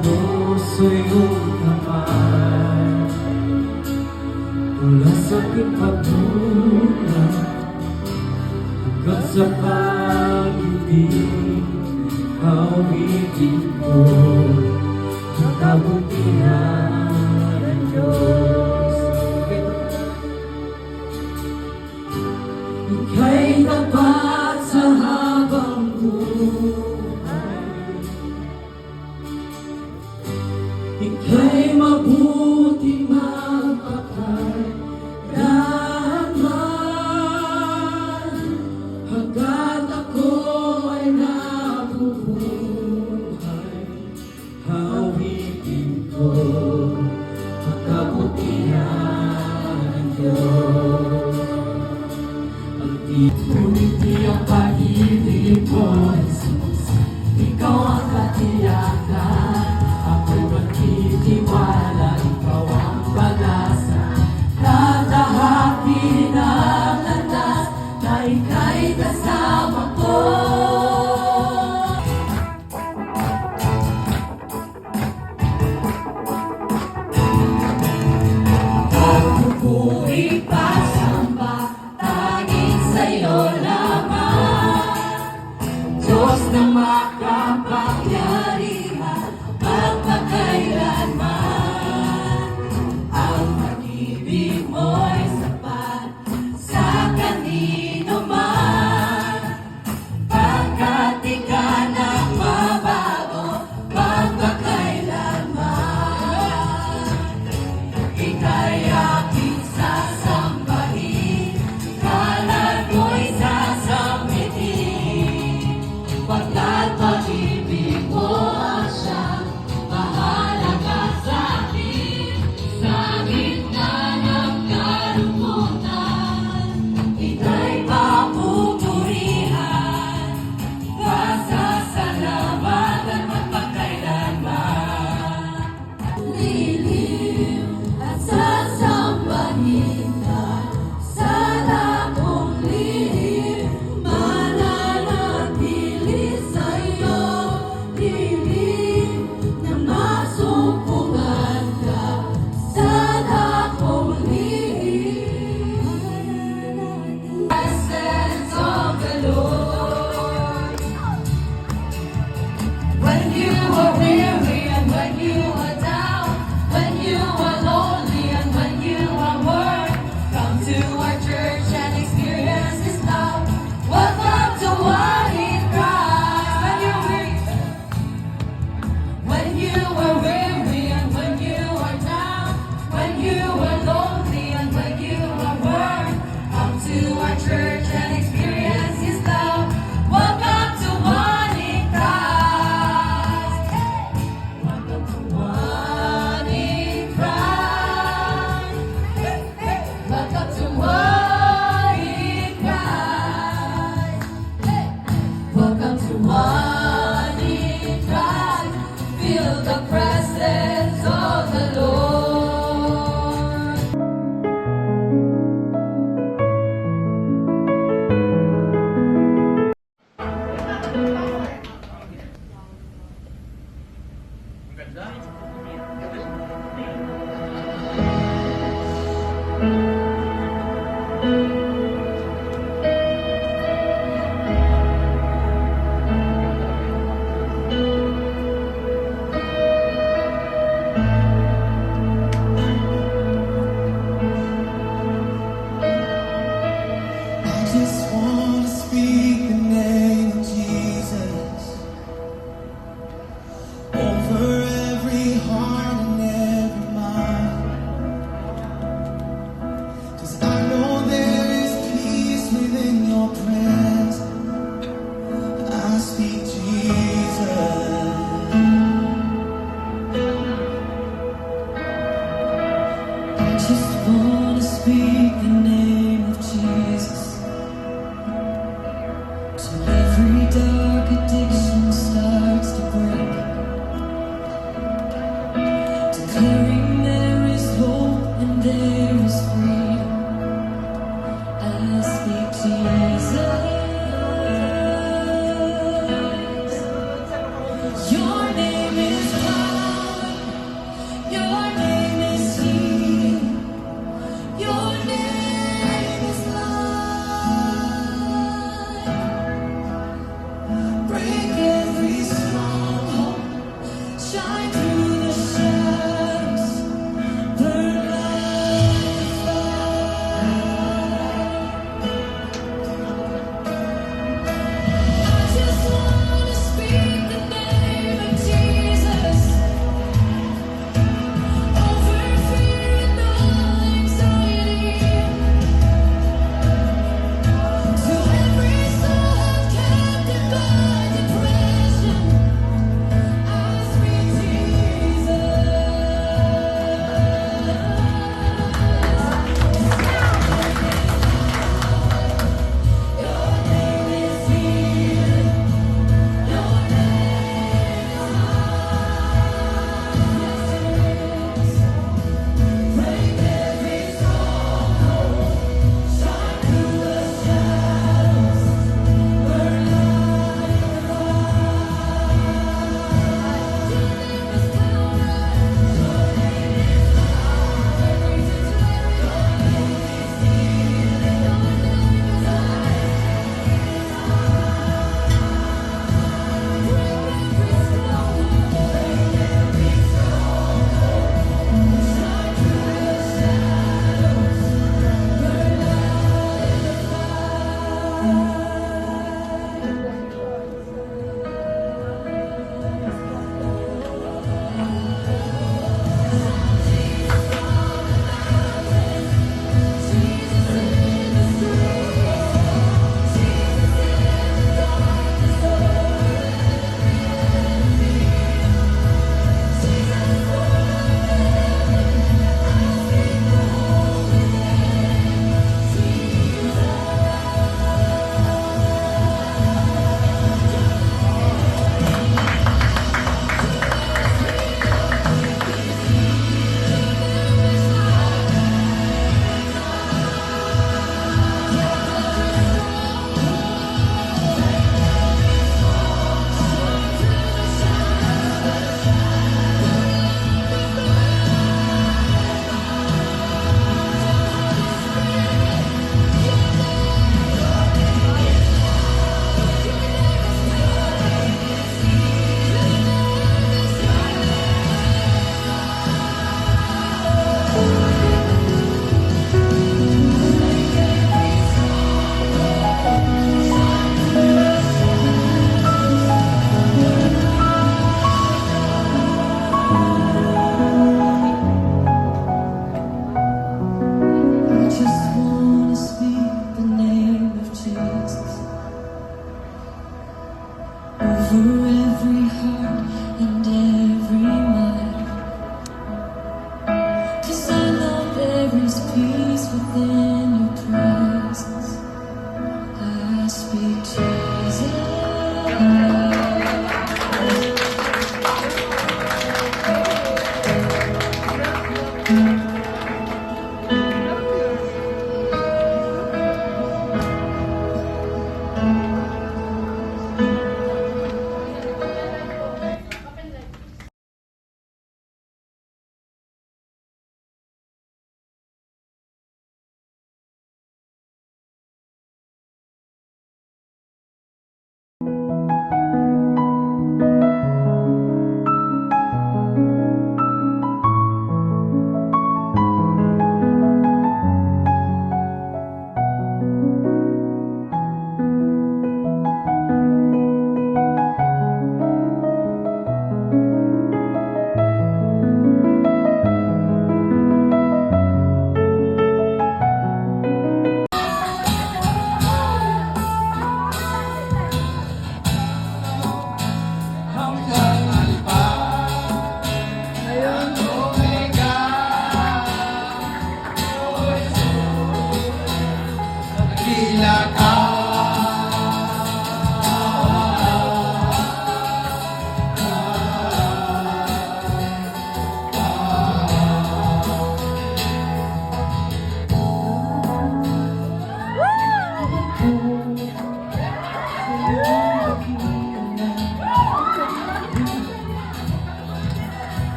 ko sa iyong kamay. Mula sa aking pagmulat hanggang sa pag-ibig, awitin ko ang kabutihan ng Diyos. Ika'y tapat sa habang buhay, ika'y mabuti magpakailanman, hanggat ako ay nabubuhay, awitin ko ang kabutihan ng Diyos. Ngunit di ang pag-ibig mo, Jesus, ikaw ang katiyakan. Ako'y magtitiwala, ikaw ang pag-asa. Tatahapin ang landas na ika'y kasama ko. Pagpupuri pasamba, tanging sa'yo lamang, Diyos na makapangyarihan magpakailanman. Ang pag-ibig mo'y sapat sa kanino man, pagkat di ka na mabago magpakailanman. Ika'y aking sasambahin, kalan mo'y sasambitin, pagkat pag-ibig mo ang siyang mahalaga sa'kin. Sa gitna ng kalungkutan, ika'y papupurihan, pasasalamatan magpakailanman. Liliw at sasambahin ka sa lakong lihim, mananatili sa'yo, dilim na masumpungan ka sa lakong lihim. Presence of the Lord. When you are weary and when you are down, when you are lonely and when you are worn, come to our church and experience His love. Welcome to One in Christ. When you are weary and when you are down, when you are lonely and when you are worn, come to our church and experience His love. Welcome to One in Christ. Welcome to One in Christ. Welcome to One in Christ. Welcome to One in Christ. Feel the presence of the Lord. Over every heart and every mind.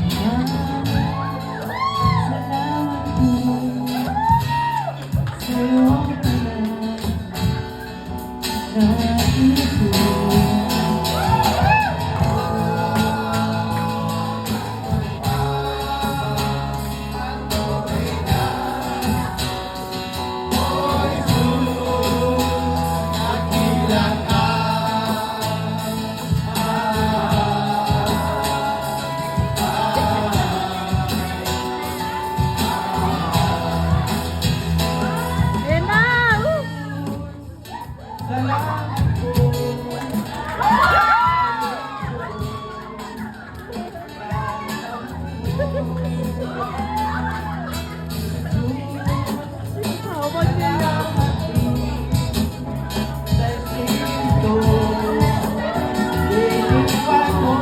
Salamat po sa iyong Ayan na! Woo! Salamat po. Tawag nila. Sa Kristo, lilipad mo.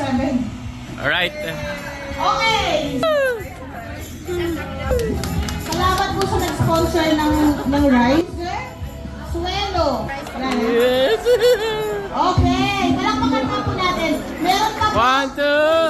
Alright. Okay! Salamat po sa nag-sponsor ng rice. Suelo. Yes. Okay, palakpakan nga po natin. Meron pa po. 1, 2.